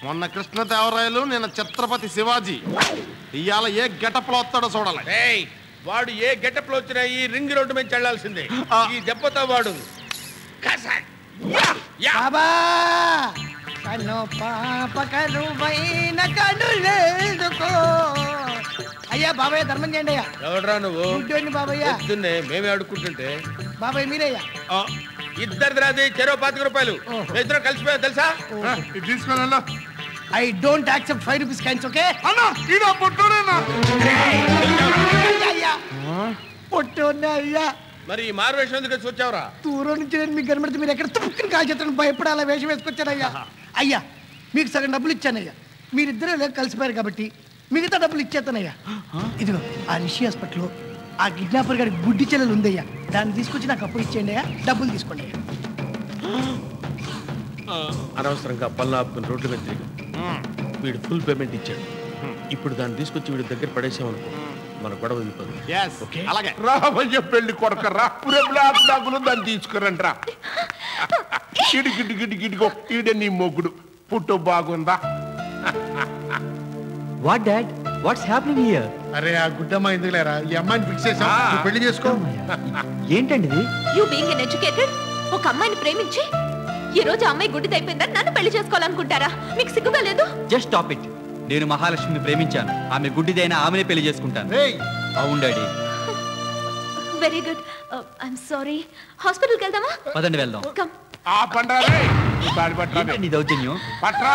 మొన్న కృష్ణదేవరాయలు నిన్న ఛత్రపతి శివాజీ. ఇవాళ ఏ గెటప్ లో వస్తాడో చూడాలి. వాడు ఏ గెటప్ లో వచ్చినా ఈ రింగ్ రోడ్డు మీద చెల్లాల్సిందే. ఈ దెబ్బతో వాడు అయ్యా బాబాయ్ ధర్మం చేయండి అయ్యా. ఎవడరా నువ్వు? బాబాయ్ మేమే అడుక్కుంటుంటే బాబాయ్ మీరయ్యా. ఇద్దరిది రాది చెరో 25 రూపాయలు. ఇద్దరు కలిసిపోయా తెలుసా? తీసుకున్నా. I don't accept 5 rupees coins. Okay అన్నా ఈడో పొట్టోడేనా? అయ్యా పొట్టోనే అయ్యా. మరి ఈ మారువేషం ఎందుకు వచ్చావురా? దూరం నుంచి నేను మీకు కనబడితే మీరు ఎక్కడ తుప్పుకుని కాల్ చేస్తాను భయపడి అలా వేషం వేసుకొచ్చానయ్యా. అయ్యా మీకు సగం డబ్బులు ఇచ్చానయ్యా. మీరిద్దరే కలిసిపోయారు కాబట్టి మిగతా డబ్బులు ఇచ్చేస్తానయ్యా. ఇదిగో ఆ రిషి హాస్పిటల్లో ఆ కిడ్నాపర్ గారి గుడ్డి చెల్లెలు ఉందయ్యా. దాన్ని తీసుకొచ్చి నాకు అప్పు ఇచ్చేయండి అయ్యా. డబ్బులు తీసుకోండి అయ్యా. అనవసరంగా పనులు ఆపుకుని రోడ్డు మీద తిరిగి వీడు ఫుల్ పేమెంట్ ఇచ్చాడు. ఇప్పుడు దాన్ని తీసుకొచ్చి వీడి దగ్గర పడేసామనుకో మన గొడవ వెళ్ళిపోతుంది. అలాగే రామయ్య పెళ్లి కొడకరా బ్లాక్ డబ్బులు దాన్ని తీసుకురంట్రా. గిడిగిడిగిడిగిడిగో ఈడ నీ మొగుడు పుట్టు బాగుందా? What dad what's happening here? అరే ఆ గుడ్డమ్మ ఎందుకు లేరా? ఈ అమ్మాయిని ఫిక్స్ చేసా. పెళ్లి చేసుకో. ఏంటండి ఇది? యు బీయింగ్ ఎన్ ఎడ్యుకేటెడ్ ఒక అమ్మాయిని ప్రేమించి ఈ రోజు అమ్మాయి గుడ్డిది అయిపోయిందని నన్ను పెళ్లి చేసుకోవాలనుకుంటారా? మీకు సిగ్గుగా లేదు? Just stop it. నేను మహాలక్ష్మిని ప్రేమించాను. ఆమె గుడ్డిదైనా ఆమెనే పెళ్లి చేసుకుంటాను. అవును daddy. Very good. I'm sorry. హాస్పిటల్కి వెళ్దామా? పదండి వెళ్దాం. కమ్. ఆ పండ్రా రే. ఈ బాడి పట్రా. ఏంటండి దౌర్జన్యం? పట్రా.